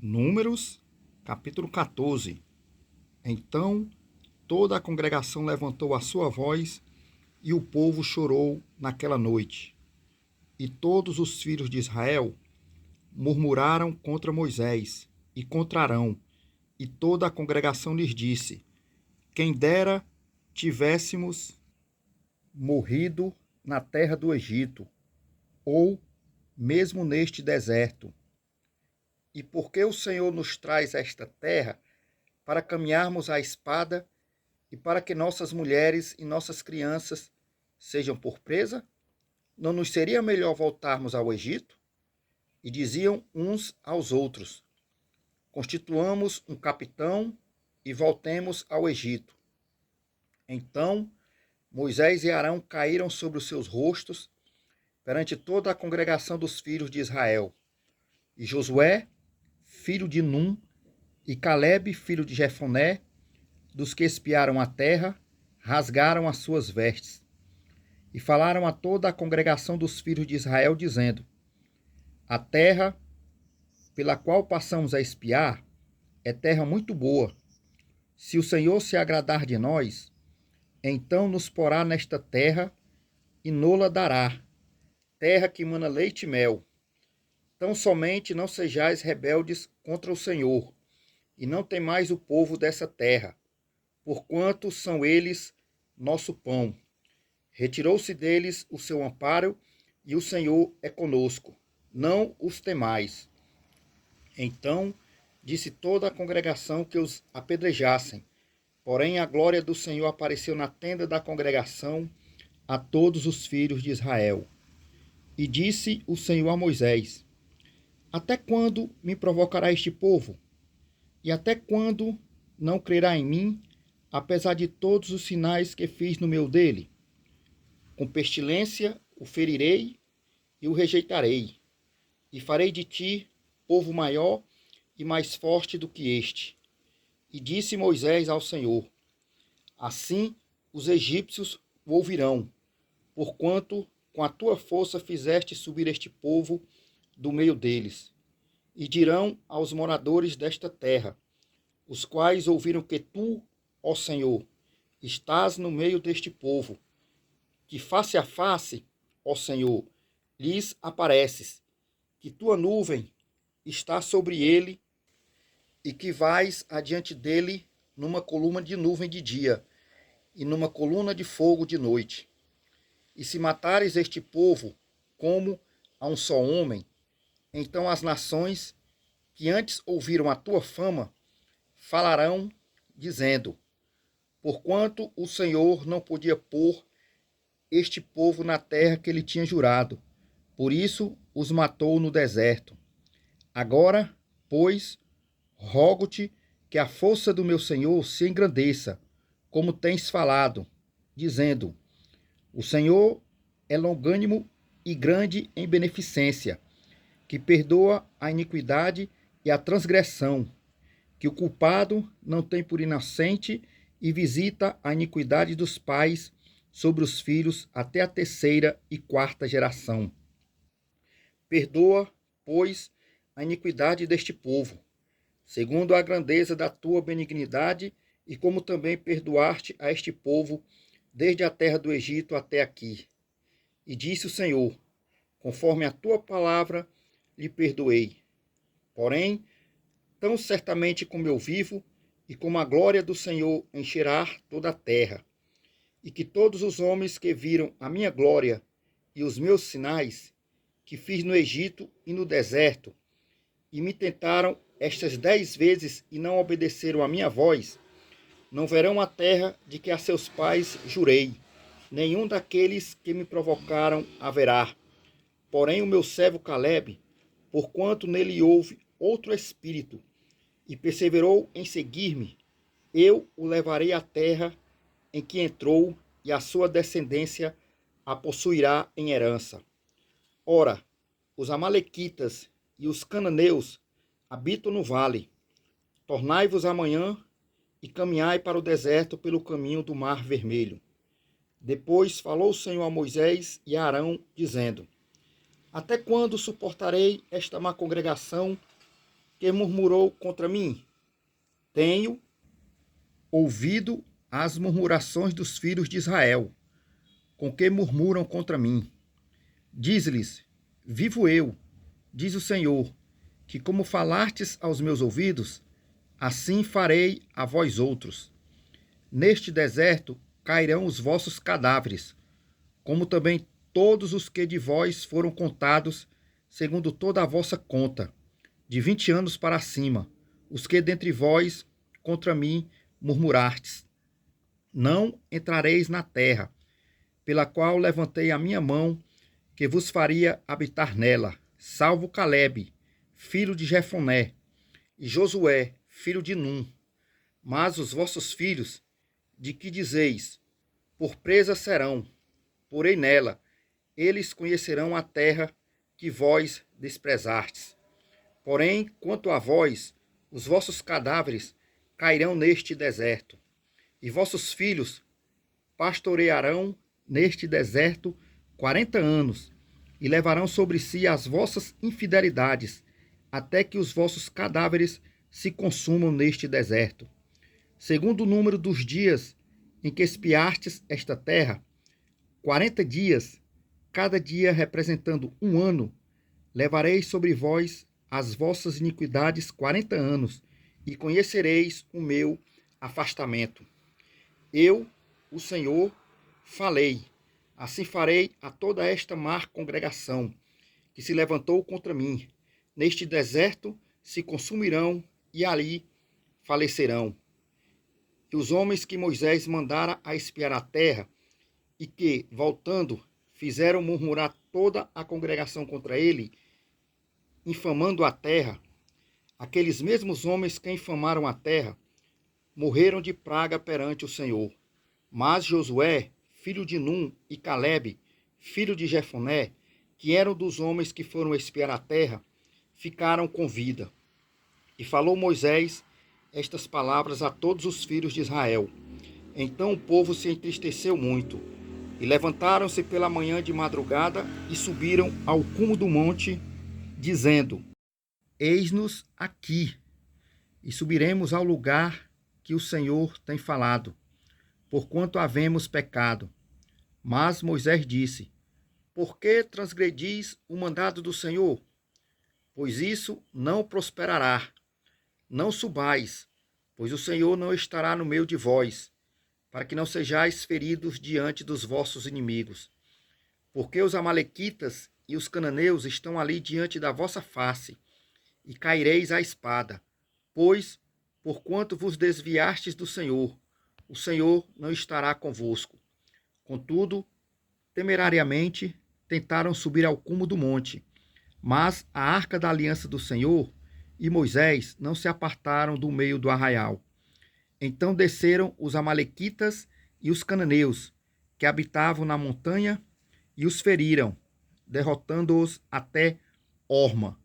Números, capítulo 14. Então toda a congregação levantou a sua voz e o povo chorou naquela noite. E todos os filhos de Israel murmuraram contra Moisés e contra Arão, e toda a congregação lhes disse: Quem dera tivéssemos morrido na terra do Egito, ou mesmo neste deserto. E porque o Senhor nos traz a esta terra para caminharmos à espada e para que nossas mulheres e nossas crianças sejam por presa? Não nos seria melhor voltarmos ao Egito? E diziam uns aos outros: Constituamos um capitão e voltemos ao Egito. Então Moisés e Arão caíram sobre os seus rostos perante toda a congregação dos filhos de Israel. E Josué, filho de Num, e Calebe, filho de Jefoné, dos que espiaram a terra, rasgaram as suas vestes. E falaram a toda a congregação dos filhos de Israel, dizendo: A terra pela qual passamos a espiar é terra muito boa. Se o Senhor se agradar de nós, então nos porá nesta terra e nola dará, terra que mana leite e mel. Tão somente não sejais rebeldes contra o Senhor, e não temais o povo dessa terra, porquanto são eles nosso pão. Retirou-se deles o seu amparo, e o Senhor é conosco. Não os temais. Então disse toda a congregação que os apedrejassem. Porém a glória do Senhor apareceu na tenda da congregação a todos os filhos de Israel. E disse o Senhor a Moisés: Até quando me provocará este povo? E até quando não crerá em mim, apesar de todos os sinais que fiz no meio dele? Com pestilência o ferirei e o rejeitarei, e farei de ti povo maior e mais forte do que este. E disse Moisés ao Senhor: Assim os egípcios o ouvirão, porquanto com a tua força fizeste subir este povo do meio deles. E dirão aos moradores desta terra, os quais ouviram que tu, ó Senhor, estás no meio deste povo, que face a face, ó Senhor, lhes apareces, que tua nuvem está sobre ele e que vais adiante dele numa coluna de nuvem de dia e numa coluna de fogo de noite. E se matares este povo como a um só homem, então as nações que antes ouviram a tua fama falarão, dizendo: Porquanto o Senhor não podia pôr este povo na terra que ele tinha jurado, por isso os matou no deserto. Agora, pois, rogo-te que a força do meu Senhor se engrandeça, como tens falado, dizendo: O Senhor é longânimo e grande em beneficência, que perdoa a iniquidade e a transgressão, que o culpado não tem por inocente e visita a iniquidade dos pais sobre os filhos até a terceira e quarta geração. Perdoa, pois, a iniquidade deste povo, segundo a grandeza da tua benignidade, e como também perdoaste a este povo desde a terra do Egito até aqui. E disse o Senhor: Conforme a tua palavra lhe perdoei. Porém, tão certamente como eu vivo, e como a glória do Senhor encherá toda a terra, e que todos os homens que viram a minha glória e os meus sinais, que fiz no Egito e no deserto, e me tentaram estas 10 vezes e não obedeceram à minha voz, não verão a terra de que a seus pais jurei, nenhum daqueles que me provocaram haverá. Porém o meu servo Calebe, porquanto nele houve outro espírito, e perseverou em seguir-me, eu o levarei à terra em que entrou, e a sua descendência a possuirá em herança. Ora, os amalequitas e os cananeus habitam no vale. Tornai-vos amanhã e caminhai para o deserto pelo caminho do Mar Vermelho. Depois falou o Senhor a Moisés e a Arão, dizendo: Até quando suportarei esta má congregação que murmurou contra mim? Tenho ouvido as murmurações dos filhos de Israel, com que murmuram contra mim. Diz-lhes: Vivo eu, diz o Senhor, que como falastes aos meus ouvidos, assim farei a vós outros. Neste deserto cairão os vossos cadáveres, como também todos os que de vós foram contados, segundo toda a vossa conta, de 20 anos para cima, os que dentre vós contra mim murmurastes. Não entrareis na terra, pela qual levantei a minha mão, que vos faria habitar nela, salvo Calebe, filho de Jefoné, e Josué, filho de Num. Mas os vossos filhos, de que dizeis, por presa serão, porém nela, eles conhecerão a terra que vós desprezastes. Porém, quanto a vós, os vossos cadáveres cairão neste deserto, e vossos filhos pastorearão neste deserto 40 anos, e levarão sobre si as vossas infidelidades, até que os vossos cadáveres se consumam neste deserto. Segundo o número dos dias em que espiastes esta terra, 40 dias, cada dia representando um ano, levareis sobre vós as vossas iniquidades 40 anos, e conhecereis o meu afastamento. Eu, o Senhor, falei, assim farei a toda esta má congregação, que se levantou contra mim. Neste deserto se consumirão, e ali falecerão. E os homens que Moisés mandara a espiar a terra, e que, voltando, fizeram murmurar toda a congregação contra ele, infamando a terra, aqueles mesmos homens que infamaram a terra, morreram de praga perante o Senhor. Mas Josué, filho de Num, e Calebe, filho de Jefoné, que eram dos homens que foram espiar a terra, ficaram com vida. E falou Moisés estas palavras a todos os filhos de Israel. Então o povo se entristeceu muito, e levantaram-se pela manhã de madrugada e subiram ao cume do monte, dizendo: Eis-nos aqui, e subiremos ao lugar que o Senhor tem falado, porquanto havemos pecado. Mas Moisés disse: Por que transgredis o mandado do Senhor? Pois isso não prosperará. Não subais, pois o Senhor não estará no meio de vós, para que não sejais feridos diante dos vossos inimigos. Porque os amalequitas e os cananeus estão ali diante da vossa face, e caireis à espada. Pois, porquanto vos desviastes do Senhor, o Senhor não estará convosco. Contudo, temerariamente tentaram subir ao cume do monte, mas a arca da aliança do Senhor e Moisés não se apartaram do meio do arraial. Então desceram os amalequitas e os cananeus, que habitavam na montanha, e os feriram, derrotando-os até Horma.